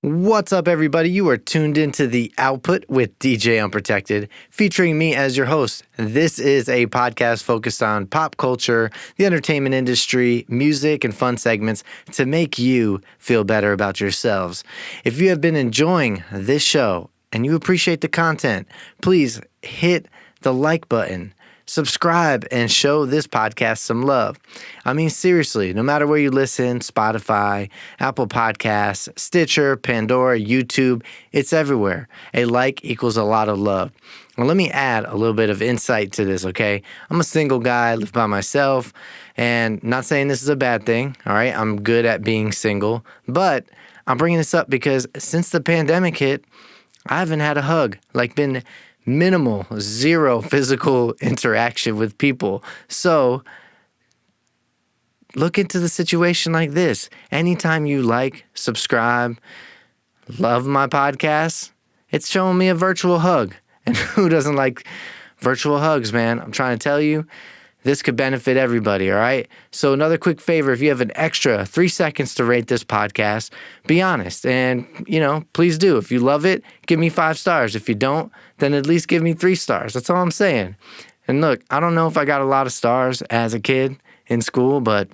What's up, everybody? You are tuned into The Output with DJ Unprotected, featuring me as your host. This is a podcast focused on pop culture, the entertainment industry, music, and fun segments to make you feel better about yourselves. If you have been enjoying this show and you appreciate the content, please hit the like button. Subscribe and show this podcast some love. I mean, seriously, no matter where you listen, Spotify, Apple Podcasts, Stitcher, Pandora, YouTube, it's everywhere. A like equals a lot of love. Well, let me add a little bit of insight to this, okay? I'm a single guy, live by myself, and not saying this is a bad thing, all right? I'm good at being single, but I'm bringing this up because since the pandemic hit, I haven't had a hug, been minimal, zero physical interaction with people. So look into the situation like this. Anytime you like, subscribe, love my podcast, it's showing me a virtual hug. And who doesn't like virtual hugs, man? I'm trying to tell you, this could benefit everybody, all right? So another quick favor, if you have an extra 3 seconds to rate this podcast, be honest. And, please do. If you love it, give me 5 stars. If you don't, then at least give me 3 stars. That's all I'm saying. And look, I don't know if I got a lot of stars as a kid in school, but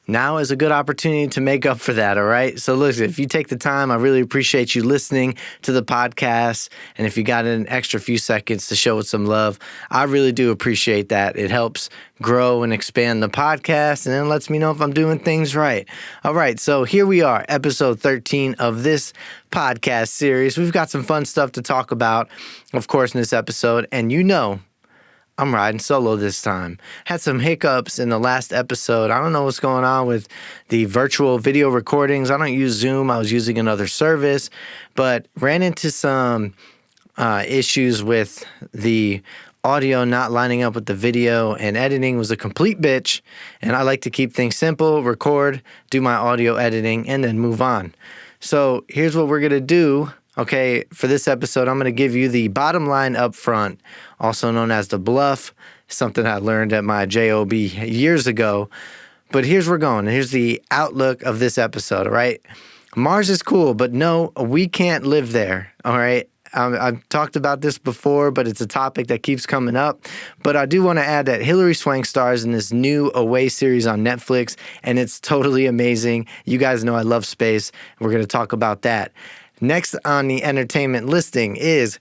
now is a good opportunity to make up for that, all right? So listen, if you take the time, I really appreciate you listening to the podcast. And if you got an extra few seconds to show it some love, I really do appreciate that. It helps grow and expand the podcast, and then lets me know if I'm doing things right. All right, so here we are, episode 13 of this podcast series. We've got some fun stuff to talk about, of course, in this episode. And I'm riding solo this time. Had some hiccups in the last episode. I don't know what's going on with the virtual video recordings. I don't use Zoom. I was using another service, but ran into some issues with the audio not lining up with the video, and editing was a complete bitch. And I like to keep things simple, record, do my audio editing, and then move on. So here's what we're going to do. Okay, for this episode, I'm going to give you the bottom line up front, also known as the bluff, something I learned at my JOB years ago. But here's where we're going. Here's the outlook of this episode, all right? Mars is cool, but no, we can't live there, all right? I've talked about this before, but it's a topic that keeps coming up. But I do want to add that Hilary Swank stars in this new Away series on Netflix, and it's totally amazing. You guys know I love space. We're going to talk about that. Next on the entertainment listing is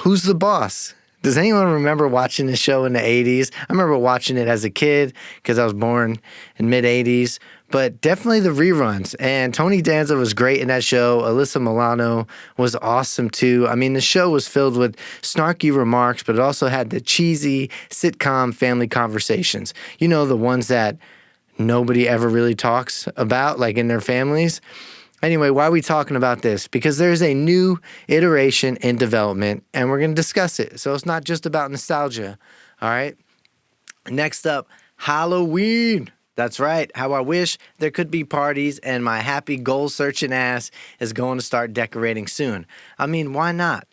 Who's the Boss? Does anyone remember watching this show in the 80s? I remember watching it as a kid because I was born in mid-80s, but definitely the reruns. And Tony Danza was great in that show. Alyssa Milano was awesome too. I mean, the show was filled with snarky remarks, but it also had the cheesy sitcom family conversations. You know, the ones that nobody ever really talks about, like in their families. Anyway, why are we talking about this? Because there's a new iteration in development, and we're going to discuss it. So it's not just about nostalgia, all right? Next up, Halloween. That's right. How I wish there could be parties, and my happy goal-searching ass is going to start decorating soon. I mean, why not?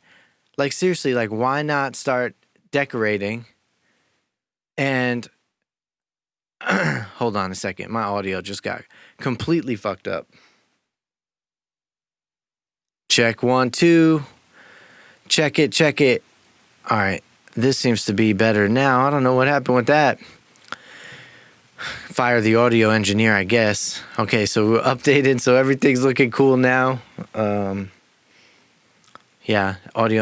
Seriously, why not start decorating? And hold on a second. My audio just got completely fucked up. Check 1, 2. Check it. All right. This seems to be better now. I don't know what happened with that. Fire the audio engineer, I guess. Okay, so we're updated, so everything's looking cool now. Audio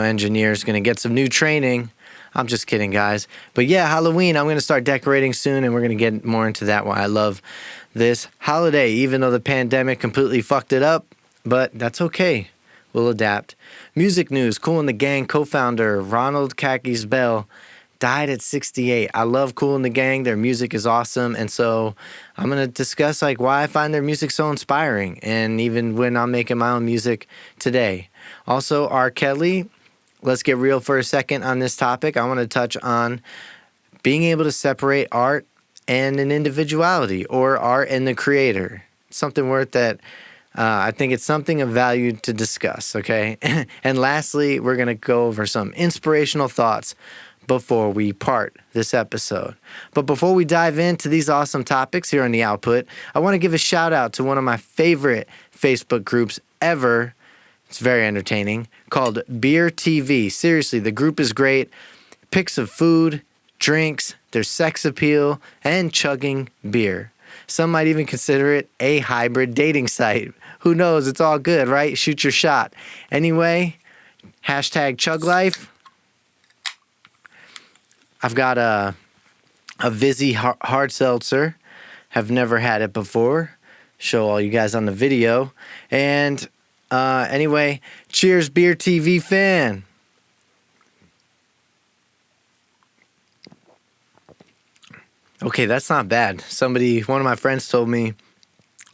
engineer's going to get some new training. I'm just kidding, guys. But yeah, Halloween, I'm going to start decorating soon, and we're going to get more into that, why I love this holiday, even though the pandemic completely fucked it up. But that's okay. We'll adapt. Music news. Kool and the Gang co-founder Ronald Khakis Bell died at 68. I love Kool and the Gang. Their music is awesome. And so I'm going to discuss why I find their music so inspiring, and even when I'm making my own music today. Also, R. Kelly. Let's get real for a second on this topic. I want to touch on being able to separate art and an individuality, or art and the creator. Something worth that. I think it's something of value to discuss, okay? And lastly, we're going to go over some inspirational thoughts before we part this episode. But before we dive into these awesome topics here on The Output, I want to give a shout out to one of my favorite Facebook groups ever. It's very entertaining, called Beer TV. Seriously, the group is great. Pics of food, drinks, their sex appeal, and chugging beer. Some might even consider it a hybrid dating site. Who knows? It's all good, right? Shoot your shot. Anyway, hashtag chug life. I've got a Vizzy hard seltzer. Have never had it before. Show all you guys on the video. And anyway, cheers, Beer TV fan. Okay, that's not bad. One of my friends told me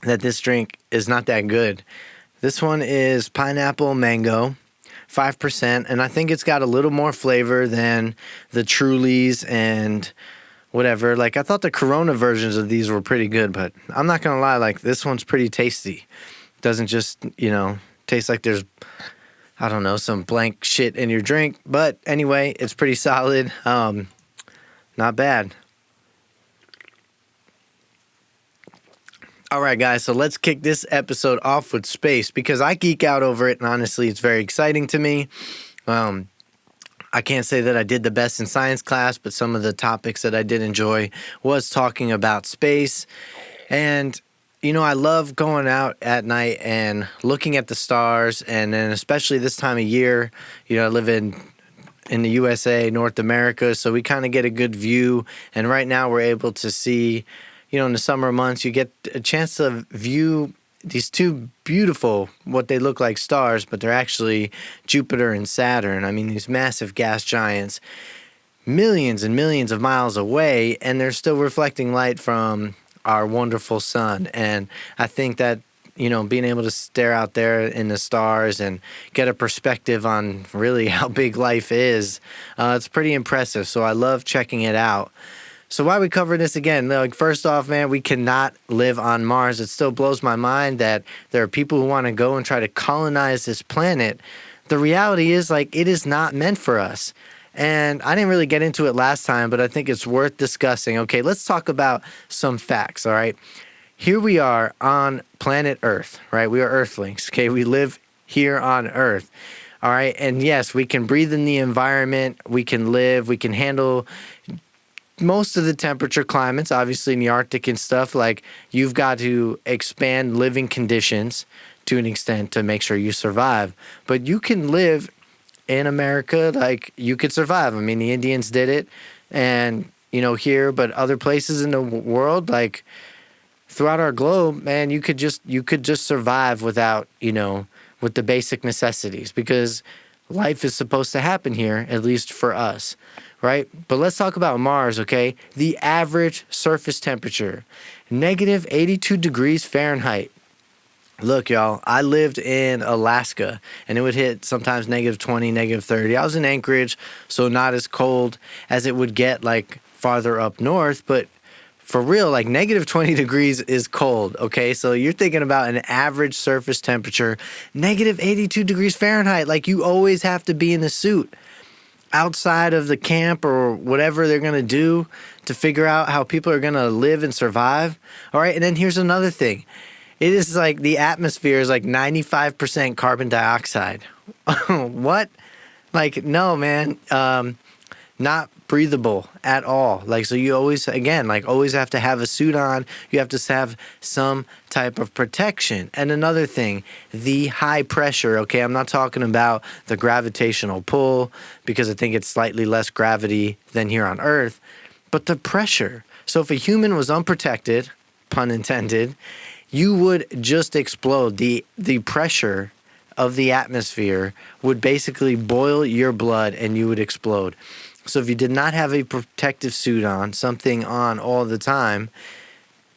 that this drink is not that good. This one is pineapple mango, 5%, and I think it's got a little more flavor than the Trulies and whatever. Like, I thought the Corona versions of these were pretty good, but I'm not gonna lie, like, this one's pretty tasty. Doesn't just, taste like there's, I don't know, some blank shit in your drink. But anyway, it's pretty solid. Not bad. All right, guys, so let's kick this episode off with space because I geek out over it, and honestly, it's very exciting to me. I can't say that I did the best in science class, but some of the topics that I did enjoy was talking about space. And, I love going out at night and looking at the stars, and then especially this time of year, I live in the USA, North America, so we kind of get a good view. And right now we're able to see, in the summer months, you get a chance to view these two beautiful, what they look like stars, but they're actually Jupiter and Saturn. I mean, these massive gas giants, millions and millions of miles away, and they're still reflecting light from our wonderful sun. And I think that, being able to stare out there in the stars and get a perspective on really how big life is, it's pretty impressive. So I love checking it out. So why are we covering this again? Like, first off, man, we cannot live on Mars. It still blows my mind that there are people who want to go and try to colonize this planet. The reality is, like, it is not meant for us. And I didn't really get into it last time, but I think it's worth discussing. Okay, let's talk about some facts, all right? Here we are on planet Earth, right? We are Earthlings, okay? We live here on Earth, all right? And yes, we can breathe in the environment. We can live. We can handle most of the temperature climates, obviously in the Arctic and stuff. Like, you've got to expand living conditions to an extent to make sure you survive. But you can live in America, like, you could survive. I mean, the Indians did it, and, here, but other places in the world, like, throughout our globe, man, you could just survive without, with the basic necessities, because life is supposed to happen here, at least for us. Right? But let's talk about Mars, okay? The average surface temperature, negative 82 degrees Fahrenheit. Look, y'all, I lived in Alaska, and it would hit sometimes negative 20, negative 30. I was in Anchorage, so not as cold as it would get, like, farther up north. But for real, like, negative 20 degrees is cold, okay? So you're thinking about an average surface temperature, negative 82 degrees Fahrenheit. Like, you always have to be in a suit outside of the camp or whatever they're going to do to figure out how people are going to live and survive. All right. And then here's another thing. It is like the atmosphere is like 95% carbon dioxide. What? Like, no, man. Not breathable at all. Like, so you always have to have a suit on. You have to have some type of protection. And another thing, the high pressure, okay? I'm not talking about the gravitational pull, because I think it's slightly less gravity than here on Earth, but the pressure. So if a human was unprotected, pun intended, you would just explode. The pressure of the atmosphere would basically boil your blood and you would explode. So if you did not have a protective suit on, something on all the time,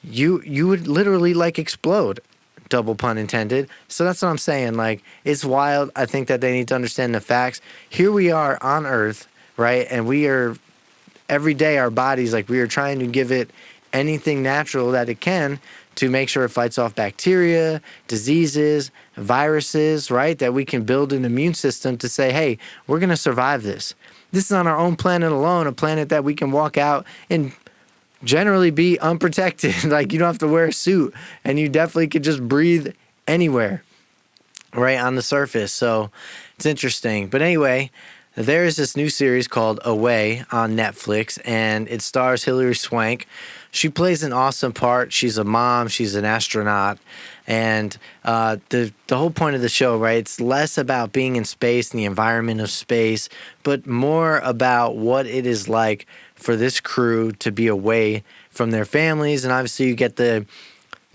you would literally, like, explode. Double pun intended. So that's what I'm saying. Like, it's wild. I think that they need to understand the facts. Here we are on Earth, right? And we are, every day, our bodies, like, we are trying to give it anything natural that it can to make sure it fights off bacteria, diseases, viruses, right? That we can build an immune system to say, hey, we're going to survive this. This is on our own planet alone, a planet that we can walk out and generally be unprotected. Like, you don't have to wear a suit, and you definitely could just breathe anywhere, right, on the surface. So it's interesting. But anyway, there is this new series called Away on Netflix, and it stars Hilary Swank. She plays an awesome part. She's a mom. She's an astronaut. And the whole point of the show, right, it's less about being in space and the environment of space, but more about what it is like for this crew to be away from their families. And obviously you get the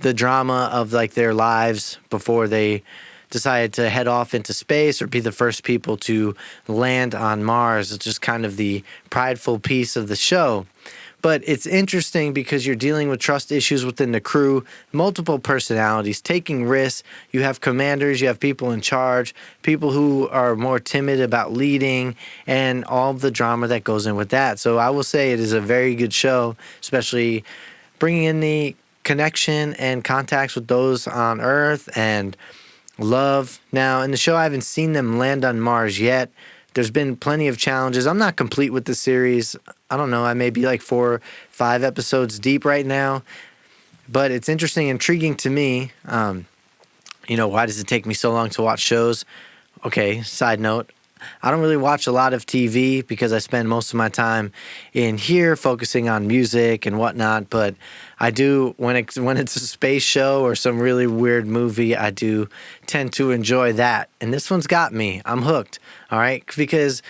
drama of like their lives before they decided to head off into space or be the first people to land on Mars. It's just kind of the prideful piece of the show. But it's interesting because you're dealing with trust issues within the crew, multiple personalities, taking risks. You have commanders, you have people in charge, people who are more timid about leading, and all the drama that goes in with that. So I will say it is a very good show, especially bringing in the connection and contacts with those on Earth and love. Now, in the show, I haven't seen them land on Mars yet. There's been plenty of challenges. I'm not complete with the series. I don't know. I may be like 4 or 5 episodes deep right now. But it's interesting, intriguing to me. Why does it take me so long to watch shows? Okay, side note. I don't really watch a lot of TV because I spend most of my time in here focusing on music and whatnot. But I do, when it's a space show or some really weird movie, I do tend to enjoy that. And this one's got me. I'm hooked, all right? Because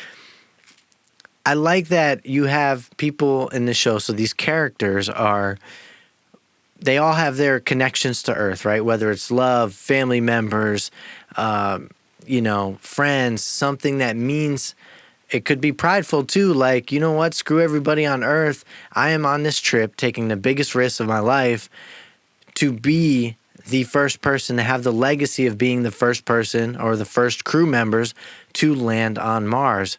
I like that you have people in the show. So these characters they all have their connections to Earth, right? Whether it's love, family members, friends, something that means it could be prideful too. Like, you know what? Screw everybody on Earth. I am on this trip taking the biggest risk of my life to be the first person to have the legacy of being the first person or the first crew members to land on Mars.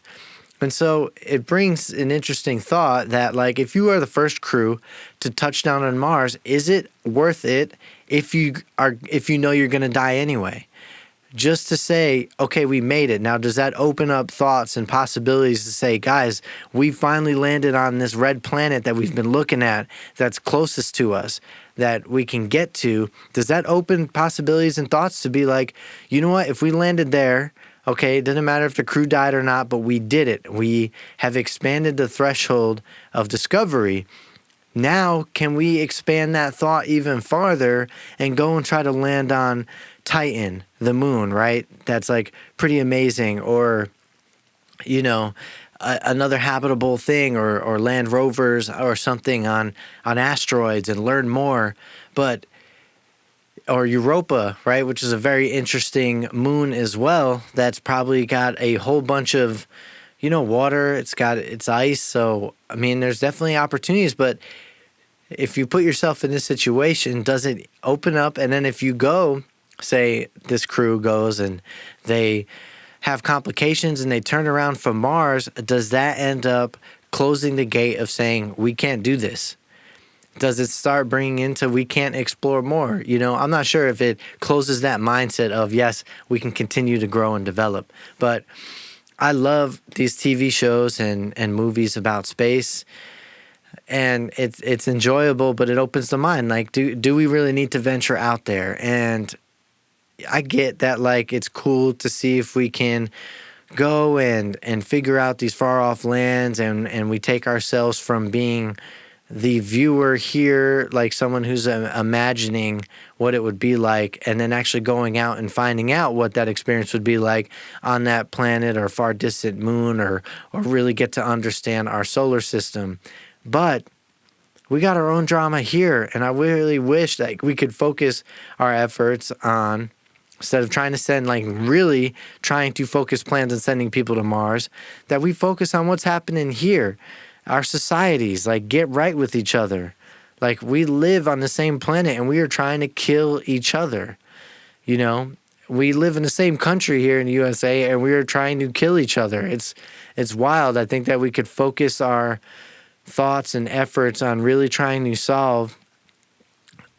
And so it brings an interesting thought that, like, if you are the first crew to touch down on Mars, is it worth it if you know you're going to die anyway? Just to say, okay, we made it. Now, does that open up thoughts and possibilities to say, guys, we finally landed on this red planet that we've been looking at that's closest to us, that we can get to? Does that open possibilities and thoughts to be like, you know what, if we landed there, okay, it doesn't matter if the crew died or not, but we did it. We have expanded the threshold of discovery. Now, can we expand that thought even farther and go and try to land on Titan, the moon, right? That's like pretty amazing. Or, another habitable thing, or land rovers or something on asteroids and learn more. Or Europa, right, which is a very interesting moon as well. That's probably got a whole bunch of, water. It's got its ice. So, I mean, there's definitely opportunities. But if you put yourself in this situation, does it open up? And then if you go, say this crew goes and they have complications and they turn around from Mars, does that end up closing the gate of saying, we can't do this? Does it start bringing into we can't explore more? I'm not sure if it closes that mindset of, yes, we can continue to grow and develop. But I love these TV shows and movies about space. And it's enjoyable, but it opens the mind. Like, do we really need to venture out there? And I get that, like, it's cool to see if we can go and figure out these far off lands, and we take ourselves from being the viewer here, like someone who's imagining what it would be like, and then actually going out and finding out what that experience would be like on that planet or far distant moon, or really get to understand our solar system. But we got our own drama here, and I really wish that we could focus our efforts on, instead of trying to focus plans on sending people to Mars, that we focus on what's happening here. Our societies, like, get right with each other. Like, we live on the same planet and we are trying to kill each other. We live in the same country here in the USA and we are trying to kill each other. It's wild. I think that we could focus our thoughts and efforts on really trying to solve,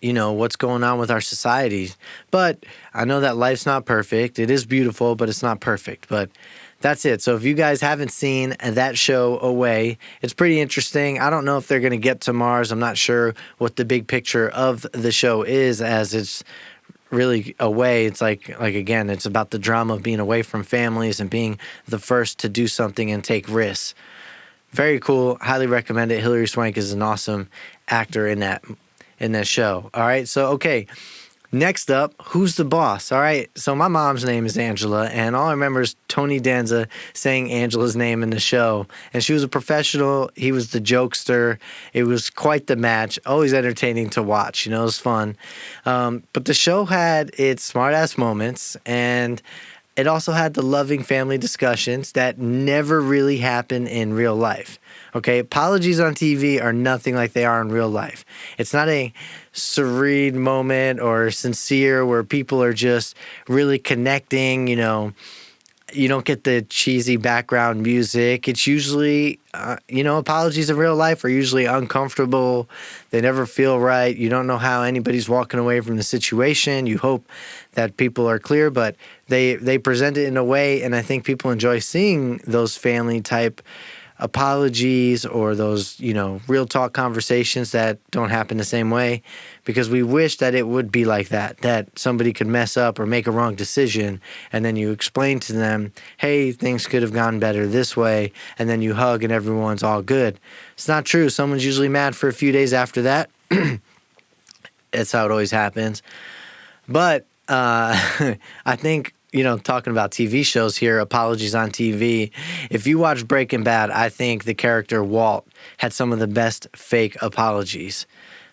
what's going on with our society. But I know that life's not perfect. It is beautiful, but it's not perfect. But that's it. So if you guys haven't seen that show, Away, it's pretty interesting. I don't know if they're going to get to Mars. I'm not sure what the big picture of the show is, as it's really away. It's like again, it's about the drama of being away from families and being the first to do something and take risks. Very cool. Highly recommend it. Hilary Swank is an awesome actor in that show. All right. So, okay. Next up, Who's the Boss? All right. So my mom's name is Angela, and all I remember is Tony Danza saying Angela's name in the show. And she was a professional. He was the jokester. It was quite the match. Always entertaining to watch. It was fun. But the show had its smart-ass moments, and it also had the loving family discussions that never really happen in real life. Okay, apologies on TV are nothing like they are in real life. It's not a serene moment or sincere where people are just really connecting, You don't get the cheesy background music. It's usually, apologies in real life are usually uncomfortable. They never feel right. You don't know how anybody's walking away from the situation. You hope that people are clear, but they present it in a way, and I think people enjoy seeing those family type apologies or those, real talk conversations that don't happen the same way, because we wish that it would be like that somebody could mess up or make a wrong decision, and then you explain to them, hey, things could have gone better this way, and then you hug and everyone's all good. It's not true. Someone's usually mad for a few days after that. That's how it always happens. But I think, talking about TV shows here, apologies on TV. If you watch Breaking Bad, I think the character Walt had some of the best fake apologies.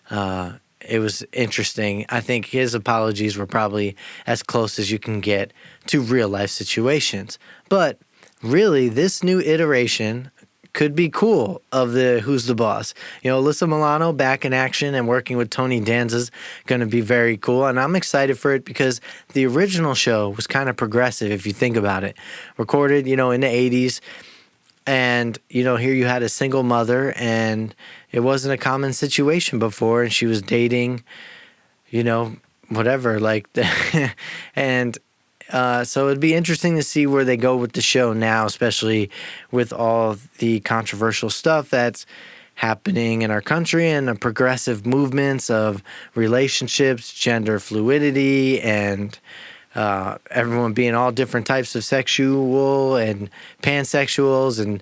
It was interesting. I think his apologies were probably as close as you can get to real life situations. But really, this new iteration could be cool of the Who's the Boss. Alyssa Milano back in action and working with Tony Danza's going to be very cool. And I'm excited for it because the original show was kind of progressive, if you think about it. Recorded, in the 80s. And, here you had a single mother, and it wasn't a common situation before. And she was dating, whatever, and so it'd be interesting to see where they go with the show now, especially with all the controversial stuff that's happening in our country and the progressive movements of relationships, gender fluidity, and everyone being all different types of sexual and pansexuals and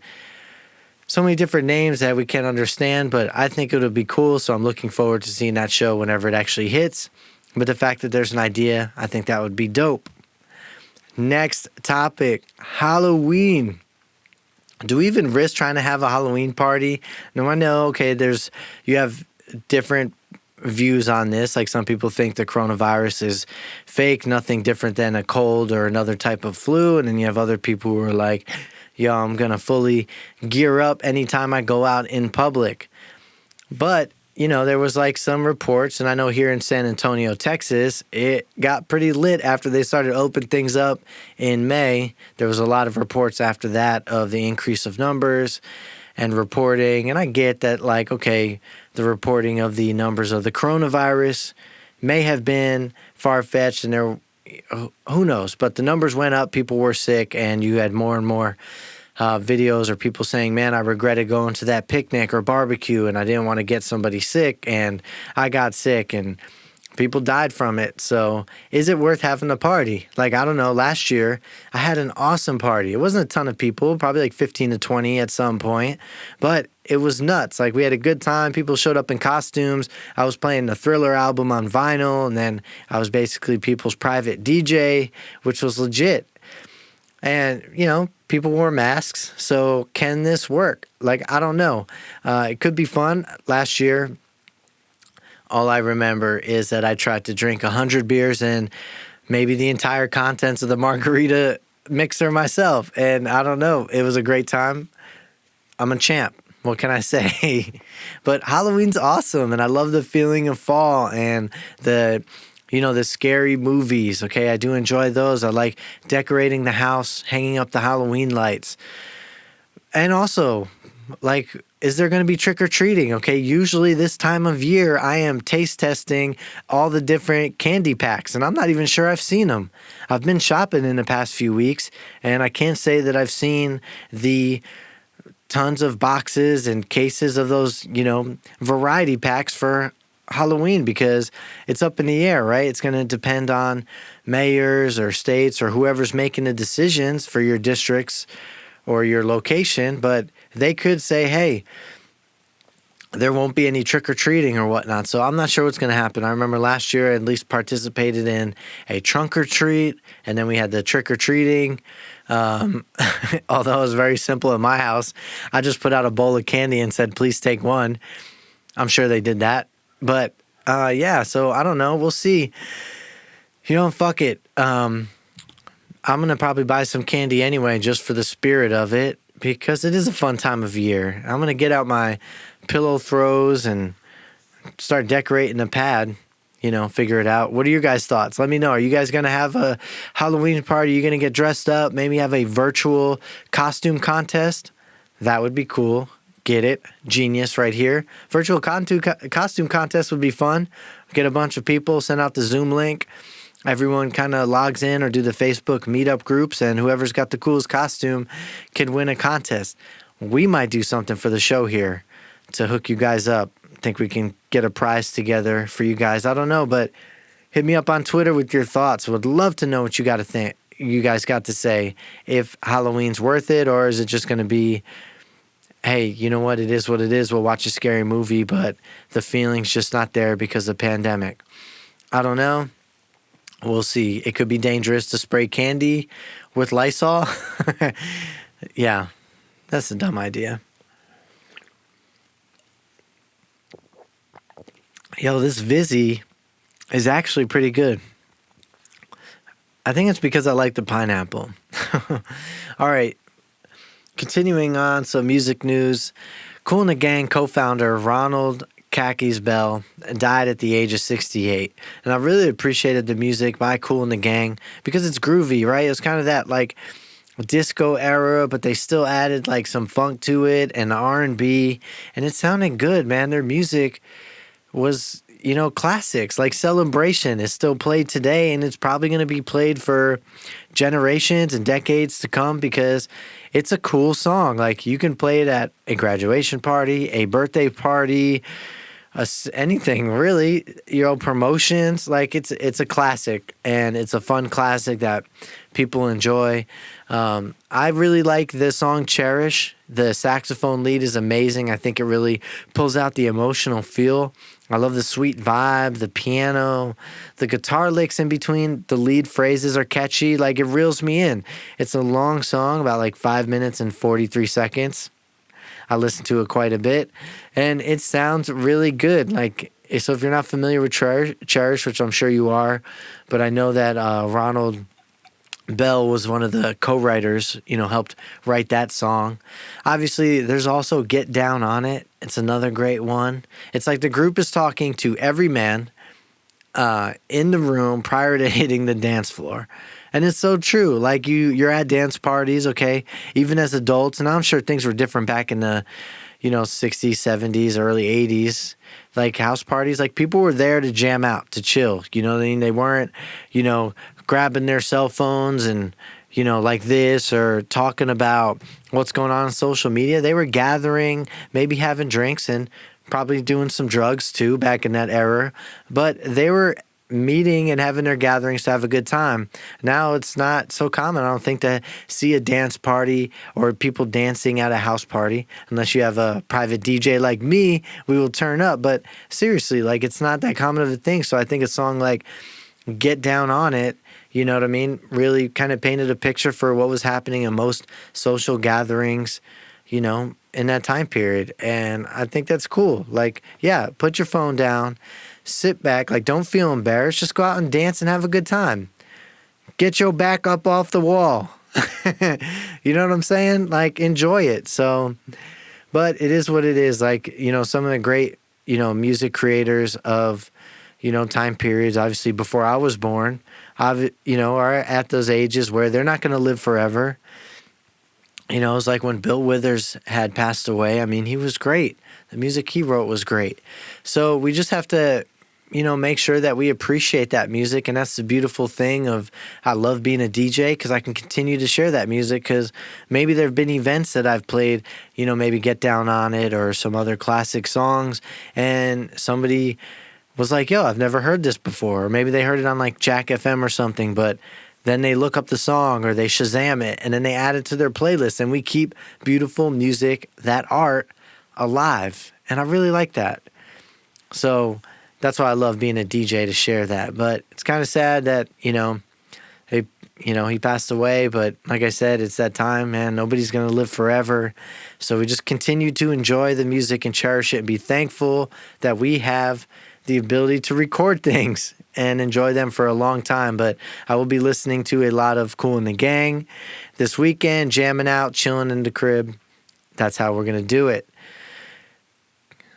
so many different names that we can't understand. But I think it'll be cool, so I'm looking forward to seeing that show whenever it actually hits. But the fact that there's an idea, I think that would be dope. Next topic, Halloween. Do we even risk trying to have a Halloween party? No, I know, okay, you have different views on this. Like some people think the coronavirus is fake, nothing different than a cold or another type of flu. And then you have other people who are like, yo, I'm going to fully gear up anytime I go out in public. But there was some reports, and I know here in San Antonio, Texas, it got pretty lit after they started to open things up in May. There was a lot of reports after that of the increase of numbers and reporting. And I get that, okay, the reporting of the numbers of the coronavirus may have been far-fetched, and who knows? But the numbers went up, people were sick, and you had more and more videos or people saying, man, I regretted going to that picnic or barbecue and I didn't want to get somebody sick, and I got sick and people died from it. So is it worth having a party? I don't know. Last year, I had an awesome party. It wasn't a ton of people, probably 15 to 20 at some point, but it was nuts. We had a good time. People showed up in costumes. I was playing the Thriller album on vinyl, and then I was basically people's private DJ, which was legit. And, people wore masks. So can this work? I don't know. It could be fun. Last year, all I remember is that I tried to drink 100 beers and maybe the entire contents of the margarita mixer myself. And I don't know. It was a great time. I'm a champ. What can I say? But Halloween's awesome. And I love the feeling of fall and the scary movies, okay? I do enjoy those. I like decorating the house, hanging up the Halloween lights. And also, is there going to be trick-or-treating? Okay, usually this time of year, I am taste testing all the different candy packs, and I'm not even sure I've seen them. I've been shopping in the past few weeks, and I can't say that I've seen the tons of boxes and cases of those, variety packs for Halloween, because it's up in the air, right? It's going to depend on mayors or states or whoever's making the decisions for your districts or your location, but they could say, hey, there won't be any trick-or-treating or whatnot. So I'm not sure what's going to happen. I remember last year I at least participated in a trunk-or-treat, and then we had the trick-or-treating. Although it was very simple at my house. I just put out a bowl of candy and said, please take one. I'm sure they did that. But, so I don't know. We'll see. Fuck it. I'm going to probably buy some candy anyway just for the spirit of it, because it is a fun time of year. I'm going to get out my pillow throws and start decorating the pad, figure it out. What are your guys' thoughts? Let me know. Are you guys going to have a Halloween party? Are you going to get dressed up? Maybe have a virtual costume contest? That would be cool. Get it? Genius right here. Virtual costume contest would be fun. Get a bunch of people, send out the Zoom link. Everyone kind of logs in or do the Facebook meetup groups, and whoever's got the coolest costume can win a contest. We might do something for the show here to hook you guys up. Think we can get a prize together for you guys. I don't know, but hit me up on Twitter with your thoughts. Would love to know what you guys got to say. If Halloween's worth it, or is it just going to be, hey, you know what? It is what it is. We'll watch a scary movie, but the feeling's just not there because of the pandemic. I don't know. We'll see. It could be dangerous to spray candy with Lysol. Yeah, that's a dumb idea. Yo, this Vizzy is actually pretty good. I think it's because I like the pineapple. All right. Continuing on, some music news. Kool and the Gang co-founder Ronald Khakis Bell died at the age of 68. And I really appreciated the music by Kool and the Gang because it's groovy, right? It was kind of that like disco era, but they still added like some funk to it and R&B, and it sounded good, man. Their music was, classics. Like Celebration is still played today, and it's probably going to be played for generations and decades to come because it's a cool song. Like you can play it at a graduation party, a birthday party, anything really, promotions. Like it's a classic, and it's a fun classic that people enjoy. I really like the song Cherish. The saxophone lead is amazing. I think it really pulls out the emotional feel. I love the sweet vibe, the piano, the guitar licks in between the lead phrases are catchy. Like it reels me in. It's a long song, about like 5 minutes and 43 seconds. I listen to it quite a bit, and it sounds really good. Like, so if you're not familiar with Cherish, which I'm sure you are, but I know that Ronald Bell was one of the co-writers, helped write that song. Obviously, there's also Get Down on It. It's another great one. It's like the group is talking to every man in the room prior to hitting the dance floor. And it's so true. Like you're at dance parties, okay, even as adults, and I'm sure things were different back in the, 60s, 70s, early 80s, like house parties. Like people were there to jam out, to chill. You know what I mean? They weren't, grabbing their cell phones and, like this, or talking about what's going on social media. They were gathering, maybe having drinks and probably doing some drugs too back in that era. But they were meeting and having their gatherings to have a good time. Now it's not so common, I don't think, to see a dance party or people dancing at a house party. Unless you have a private DJ like me, we will turn up. But seriously, like it's not that common of a thing. So I think a song like Get Down on It, you know what I mean, really kind of painted a picture for what was happening in most social gatherings, in that time period. And I think that's cool. Like, yeah, put your phone down, sit back, like don't feel embarrassed, just go out and dance and have a good time. Get your back up off the wall. You know what I'm saying? Like enjoy it. So, but it is what it is. Like, some of the great, music creators of, time periods, obviously before I was born, are at those ages where they're not going to live forever. You know, it was like when Bill Withers had passed away. I mean, he was great. The music he wrote was great. So we just have to, make sure that we appreciate that music. And that's the beautiful thing of I love being a DJ because I can continue to share that music because maybe there have been events that I've played, maybe Get Down on It or some other classic songs. And somebody was like, yo, I've never heard this before. Or maybe they heard it on like Jack FM or something, but then they look up the song or they Shazam it and then they add it to their playlist. And we keep beautiful music, that art, alive. And I really like that. So that's why I love being a DJ to share that. But it's kind of sad that, he passed away. But like I said, it's that time, man. Nobody's going to live forever. So we just continue to enjoy the music and cherish it and be thankful that we have the ability to record things and enjoy them for a long time. But I will be listening to a lot of Kool and the Gang this weekend, jamming out, chilling in the crib. That's how we're going to do it.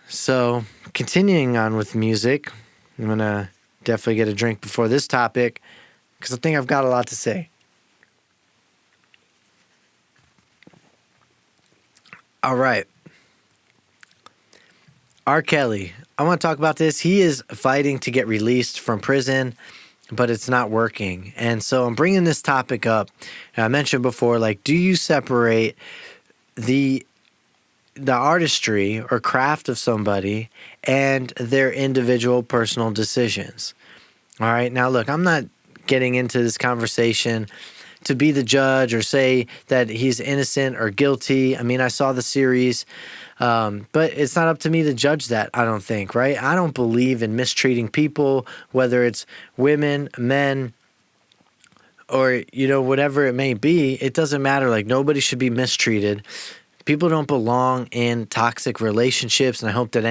So continuing on with music, I'm going to definitely get a drink before this topic because I think I've got a lot to say. All right. R. Kelly. I want to talk about this. He is fighting to get released from prison, but it's not working. And so I'm bringing this topic up. I mentioned before, like, do you separate the artistry or craft of somebody and their individual personal decisions? All right. Now, look, I'm not getting into this conversation to be the judge or say that he's innocent or guilty. I mean, I saw the series, but it's not up to me to judge that, I don't think, right? I don't believe in mistreating people, whether it's women, men, or, whatever it may be. It doesn't matter. Like, nobody should be mistreated. People don't belong in toxic relationships, and I hope that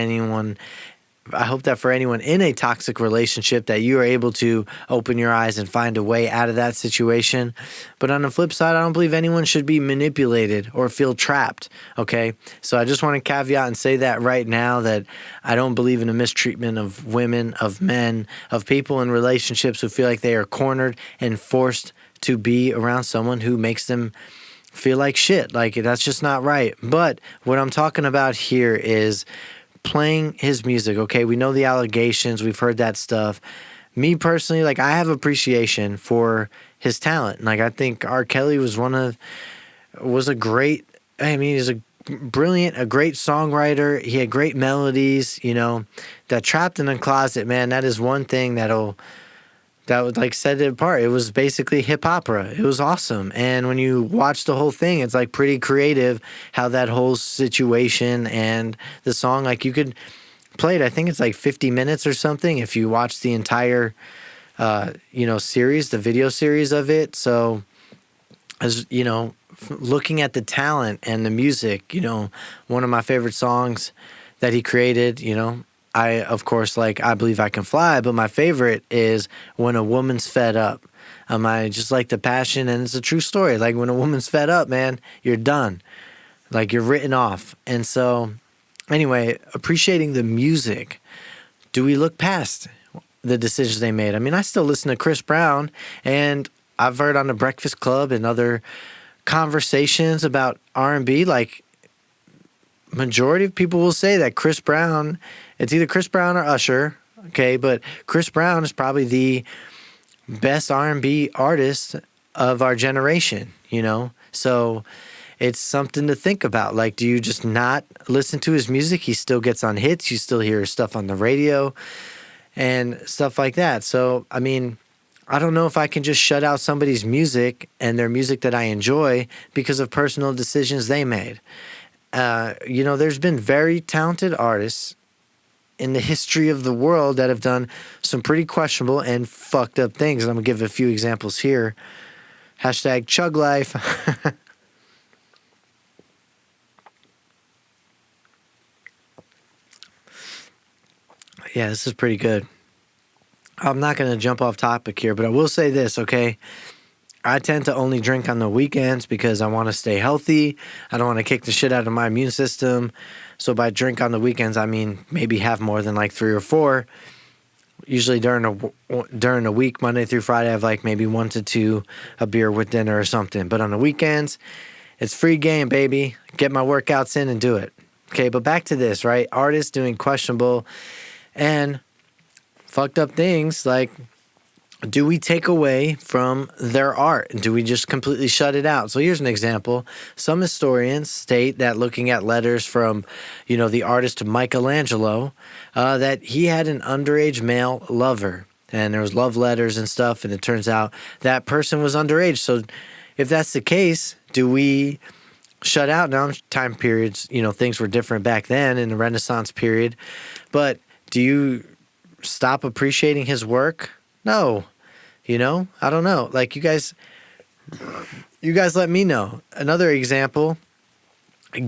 for anyone in a toxic relationship that you are able to open your eyes and find a way out of that situation. But on the flip side, I don't believe anyone should be manipulated or feel trapped, okay? So I just want to caveat and say that right now that I don't believe in a mistreatment of women, of men, of people in relationships who feel like they are cornered and forced to be around someone who makes them feel like shit. Like, that's just not right. But what I'm talking about here is playing his music, okay? We know the allegations. We've heard that stuff. Me personally, like, I have appreciation for his talent. Like, I think R. Kelly he's a great songwriter. He had great melodies, that Trapped in a Closet, man, that is one thing that would like set it apart. It was basically hip opera. It was awesome. And when you watch the whole thing, it's like pretty creative how that whole situation and the song, like, you could play it. I think it's like 50 minutes or something if you watch the entire, series, the video series of it. So as, looking at the talent and the music, one of my favorite songs that he created, I, of course, I Believe I Can Fly, but my favorite is When a Woman's Fed Up. I just like the passion, and it's a true story. Like, when a woman's fed up, man, you're done. Like, you're written off. And so, anyway, appreciating the music. Do we look past the decisions they made? I mean, I still listen to Chris Brown, and I've heard on the Breakfast Club and other conversations about R&B, like, majority of people will say that Chris Brown, it's either Chris Brown or Usher, okay? But Chris Brown is probably the best R&B artist of our generation, So it's something to think about. Like, do you just not listen to his music? He still gets on hits. You still hear stuff on the radio and stuff like that. So, I mean, I don't know if I can just shut out somebody's music and their music that I enjoy because of personal decisions they made. There's been very talented artists in the history of the world that have done some pretty questionable and fucked up things. And I'm going to give a few examples here. Hashtag Chug Life. Yeah, this is pretty good. I'm not going to jump off topic here, but I will say this, okay? I tend to only drink on the weekends because I want to stay healthy. I don't want to kick the shit out of my immune system. So by drink on the weekends, I mean maybe have more than like 3 or 4. Usually during a week, Monday through Friday, I have like maybe 1 to 2 a beer with dinner or something. But on the weekends, It's free game, baby. Get my workouts in and do it. Okay, but back to this, right? Artists doing questionable and fucked up things. Like, do we take away from their art? Do we just completely shut it out? So here's an example. Some historians state that looking at letters from, the artist Michelangelo, that he had an underage male lover. And there was love letters and stuff, and it turns out that person was underage. So if that's the case, do we shut out now? Time periods, things were different back then in the Renaissance period. But do you stop appreciating his work? No. I don't know. Like, you guys let me know. Another example,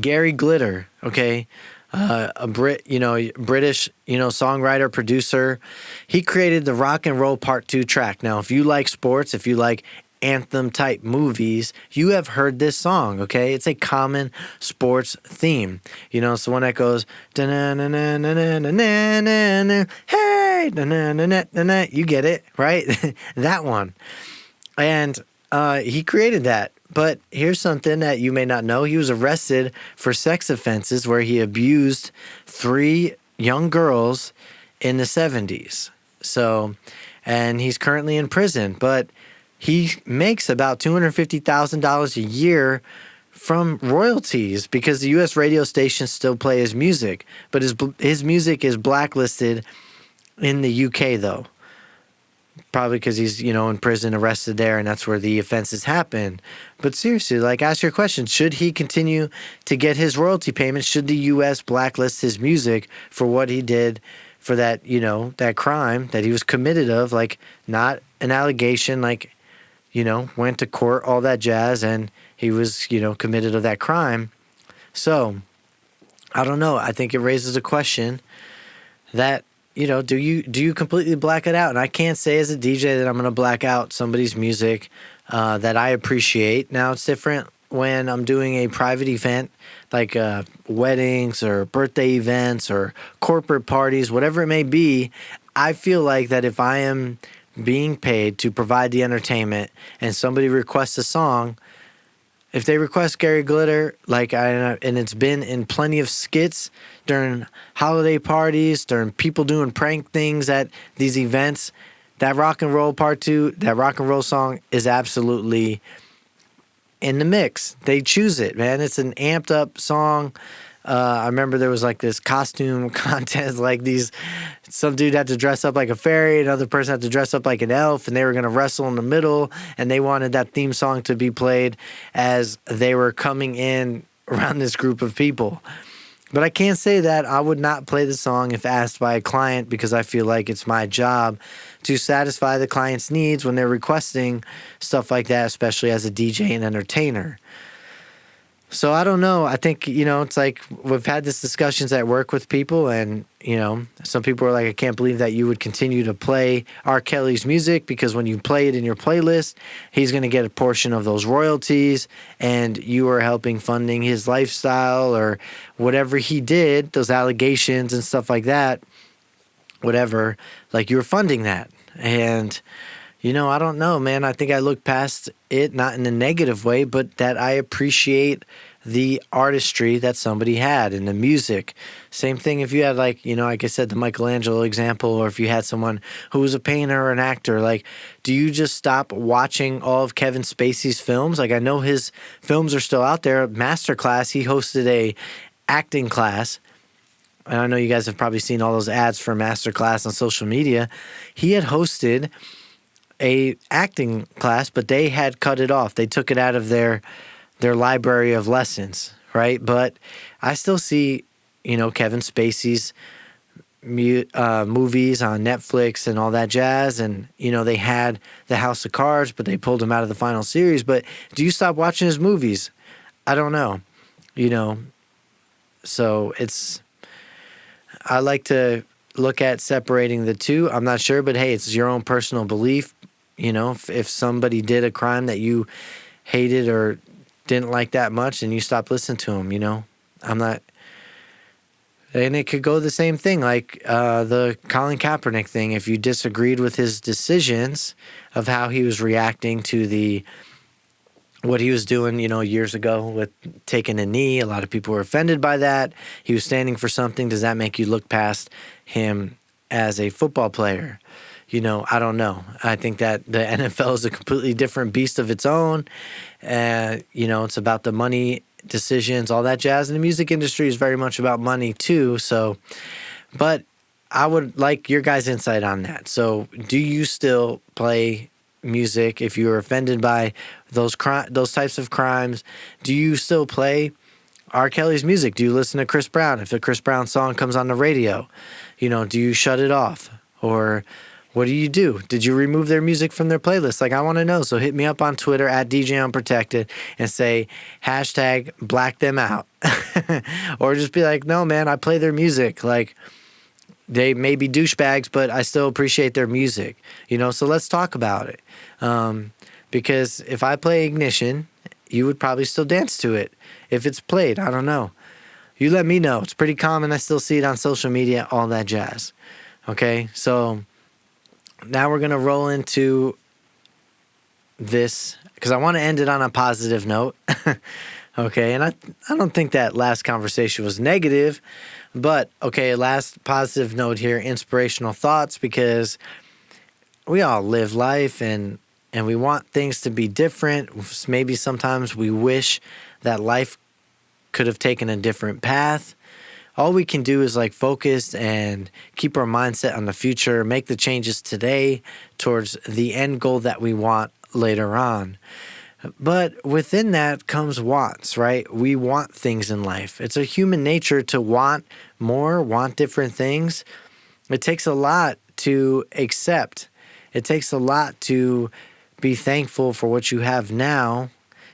Gary Glitter, okay? A British, songwriter, producer. He created the Rock and Roll Part 2 track. Now, if you like sports, if you like anthem type movies, you have heard this song, okay? It's a common sports theme. It's the one that goes, da-na-na-na-na-na-na-na-na, hey, da-na-na-na-na-na. You get it, right? That one. And he created that. But here's something that you may not know. He was arrested for sex offenses where he abused 3 young girls in the 70s. So, and he's currently in prison. But he makes about $250,000 a year from royalties because the U.S. radio stations still play his music. But his music is blacklisted in the U.K., though. Probably because he's, in prison, arrested there, and that's where the offenses happen. But seriously, ask your question. Should he continue to get his royalty payments? Should the U.S. blacklist his music for what he did for that, that crime that he was committed of? Not an allegation, went to court, all that jazz, and he was, committed of that crime. So, I don't know. I think it raises a question that, do you completely black it out? And I can't say as a DJ that I'm going to black out somebody's music that I appreciate. Now, it's different when I'm doing a private event, like weddings or birthday events or corporate parties, whatever it may be. I feel like that if I am being paid to provide the entertainment and somebody requests a song, if they request Gary Glitter, and it's been in plenty of skits during holiday parties, during people doing prank things at these events, that Rock and Roll Part 2, that rock and roll song is absolutely in the mix. They choose it, man. It's an amped up song. I remember there was this costume contest, some dude had to dress up like a fairy, another person had to dress up like an elf, and they were going to wrestle in the middle, and they wanted that theme song to be played as they were coming in around this group of people. But I can't say that I would not play the song if asked by a client because I feel like it's my job to satisfy the client's needs when they're requesting stuff like that, especially as a DJ and entertainer. So I don't know. I think, it's we've had these discussions at work with people and, some people are like, I can't believe that you would continue to play R. Kelly's music because when you play it in your playlist, he's going to get a portion of those royalties and you are helping funding his lifestyle or whatever he did, those allegations and stuff like that, whatever, you were funding that. And I don't know, man. I think I look past it, not in a negative way, but that I appreciate the artistry that somebody had in the music. Same thing if you had, like I said, the Michelangelo example, or if you had someone who was a painter or an actor, do you just stop watching all of Kevin Spacey's films? I know his films are still out there. Masterclass, he hosted a acting class. And I know you guys have probably seen all those ads for Masterclass on social media. He had hosted a acting class, but they had cut it off. They took it out of their library of lessons, right? But I still see, Kevin Spacey's movies on Netflix and all that jazz. And, they had the House of Cards, but they pulled him out of the final series. But do you stop watching his movies? I don't know, So I like to look at separating the two. I'm not sure, but hey, it's your own personal belief. If somebody did a crime that you hated or didn't like that much and you stopped listening to them, I'm not. And it could go the same thing, like the Colin Kaepernick thing. If you disagreed with his decisions of how he was reacting to the what he was doing, years ago with taking a knee. A lot of people were offended by that. He was standing for something. Does that make you look past him as a football player? I don't know. I think that the NFL is a completely different beast of its own. It's about the money decisions, all that jazz. And the music industry is very much about money too. So, but I would like your guys' insight on that. So do you still play music if you were offended by those types of crimes? Do you still play R. Kelly's music? Do you listen to Chris Brown? If a Chris Brown song comes on the radio, do you shut it off? Or what do you do? Did you remove their music from their playlist? Like, I want to know. So hit me up on Twitter at DJ Unprotected and say hashtag black them out. Or just be like, no, man, I play their music. Like, they may be douchebags, but I still appreciate their music. So let's talk about it. Because if I play Ignition, you would probably still dance to it. If it's played, I don't know. You let me know. It's pretty common. I still see it on social media, all that jazz. Okay, so now we're going to roll into this because I want to end it on a positive note. Okay, and I don't think that last conversation was negative, but okay, last positive note here, inspirational thoughts, because we all live life and we want things to be different. Maybe sometimes we wish that life could have taken a different path. All we can do is focus and keep our mindset on the future, make the changes today towards the end goal that we want later on. But within that comes wants, right? We want things in life. It's a human nature to want more, want different things. It takes a lot to accept. It takes a lot to be thankful for what you have now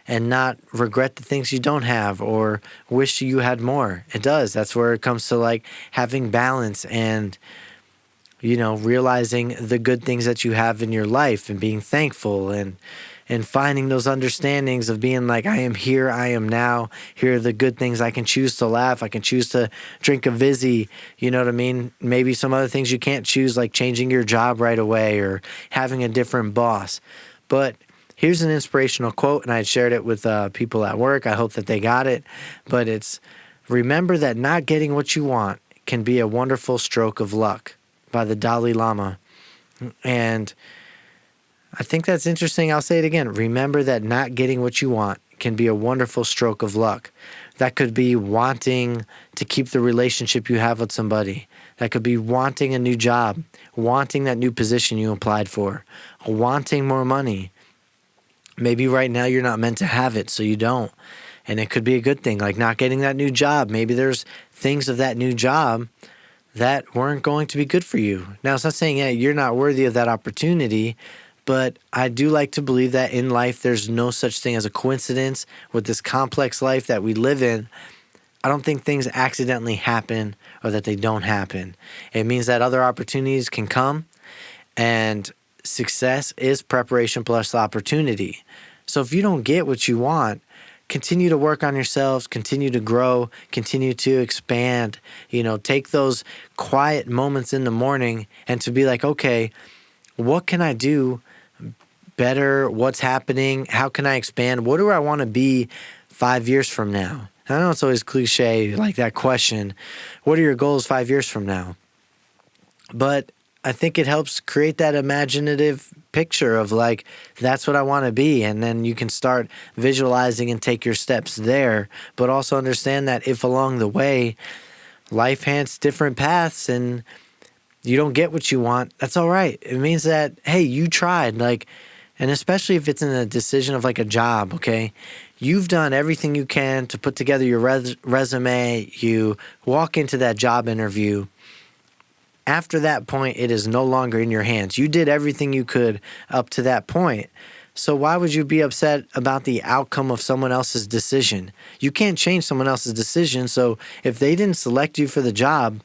and not regret the things you don't have or wish you had more. It does. That's where it comes to having balance and, realizing the good things that you have in your life and being thankful and finding those understandings of being I am here, I am now. Here are the good things. I can choose to laugh. I can choose to drink a Vizzy. You know what I mean? Maybe some other things you can't choose, like changing your job right away or having a different boss. But here's an inspirational quote, and I shared it with people at work. I hope that they got it. But it's, remember that not getting what you want can be a wonderful stroke of luck, by the Dalai Lama. And I think that's interesting. I'll say it again. Remember that not getting what you want can be a wonderful stroke of luck. That could be wanting to keep the relationship you have with somebody. That could be wanting a new job, wanting that new position you applied for, wanting more money. Maybe right now you're not meant to have it, so you don't. And it could be a good thing, like not getting that new job. Maybe there's things of that new job that weren't going to be good for you. Now, it's not saying you're not worthy of that opportunity, but I do like to believe that in life there's no such thing as a coincidence. With this complex life that we live in, I don't think things accidentally happen or that they don't happen. It means that other opportunities can come, and success is preparation plus opportunity. So if you don't get what you want, continue to work on yourselves, continue to grow, continue to expand. Take those quiet moments in the morning and to be like, okay, what can I do better? What's happening? How can I expand? What do I want to be 5 years from now? I know it's always cliche, like that question, what are your goals 5 years from now? But I think it helps create that imaginative picture of that's what I want to be. And then you can start visualizing and take your steps there, but also understand that if along the way life hands different paths and you don't get what you want, that's all right. It means that, hey, you tried, and especially if it's in a decision of a job, okay? You've done everything you can to put together your resume. You walk into that job interview. After that point, it is no longer in your hands. You did everything you could up to that point. So why would you be upset about the outcome of someone else's decision? You can't change someone else's decision. So if they didn't select you for the job,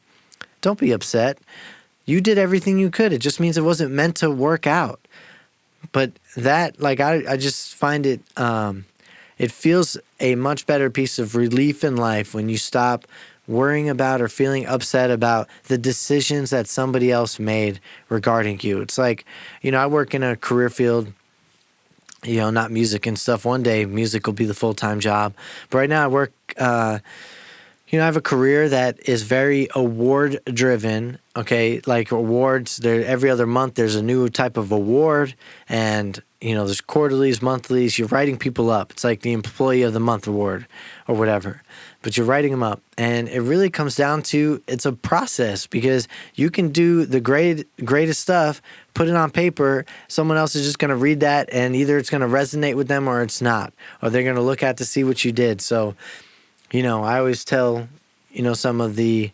don't be upset. You did everything you could. It just means it wasn't meant to work out. But that, I just find it, it feels a much better piece of relief in life when you stop worrying about or feeling upset about the decisions that somebody else made regarding you. It's I work in a career field not music and stuff. One day music will be the full-time job. But right now I work, I have a career that is very award driven. Okay. Like awards, there every other month there's a new type of award, and there's quarterlies, monthlies. You're writing people up. It's like the Employee of the Month award or whatever. But you're writing them up. And it really comes down to, it's a process, because you can do the greatest stuff, put it on paper. Someone else is just going to read that, and either it's going to resonate with them or it's not. Or they're going to look at to see what you did. So, I always tell, some of the,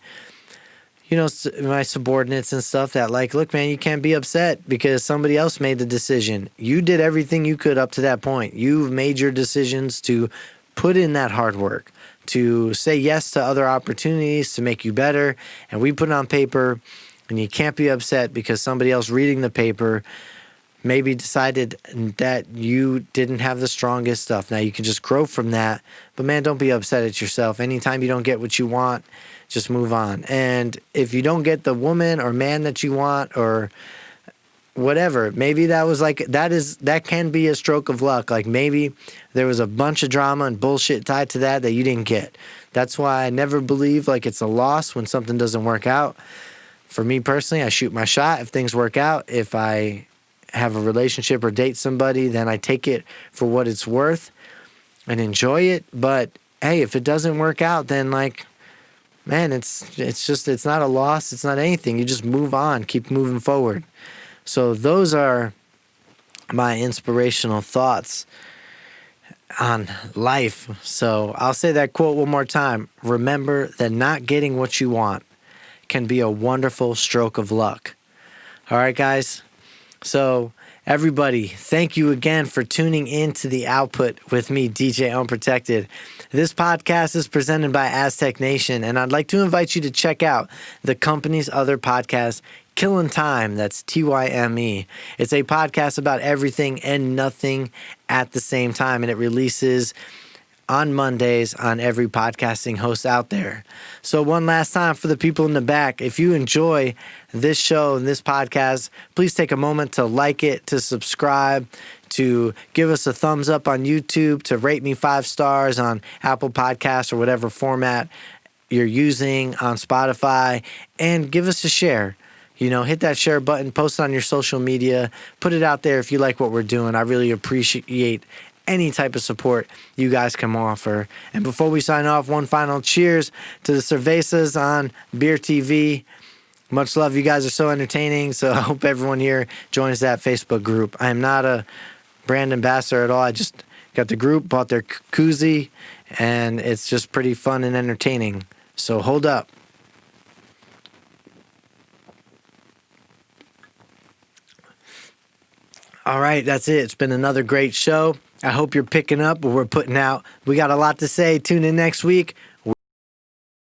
my subordinates and stuff that, like, look, man, you can't be upset because somebody else made the decision. You did everything you could up to that point. You've made your decisions to put in that hard work, to say yes to other opportunities to make you better. And we put it on paper, and you can't be upset because somebody else reading the paper maybe decided that you didn't have the strongest stuff. Now you can just grow from that, but man, don't be upset at yourself. Anytime you don't get what you want, just move on. And if you don't get the woman or man that you want, or whatever, maybe that can be a stroke of luck. Like maybe there was a bunch of drama and bullshit tied to that you didn't get. That's why I never believe like it's a loss when something doesn't work out. For me personally, I shoot my shot. If things work out, if I have a relationship or date somebody, then I take it for what it's worth and enjoy it. But hey, if it doesn't work out, then like, man, it's not a loss. It's not anything. You just move on, keep moving forward. So those are my inspirational thoughts on life. So I'll say that quote one more time. Remember that not getting what you want can be a wonderful stroke of luck. All right, guys. So everybody, thank you again for tuning in to The Output with me, DJ Unprotected. This podcast is presented by Aztec Nation, and I'd like to invite you to check out the company's other podcast, Killin' Time. That's TYME. It's a podcast about everything and nothing at the same time, and it releases on Mondays on every podcasting host out there. So one last time for the people in the back, if you enjoy this show and this podcast, please take a moment to like it, to subscribe, to give us a thumbs up on YouTube, to rate me 5 stars on Apple Podcasts or whatever format you're using on Spotify, and give us a share. Hit that share button, post it on your social media, put it out there if you like what we're doing. I really appreciate any type of support you guys can offer. And before we sign off, one final cheers to the cervezas on Beer TV. Much love. You guys are so entertaining. So I hope everyone here joins that Facebook group. I am not a brand ambassador at all. I just got the group, bought their koozie, and it's just pretty fun and entertaining. So hold up. All right, that's it. It's been another great show. I hope you're picking up what we're putting out. We got a lot to say. Tune in next week.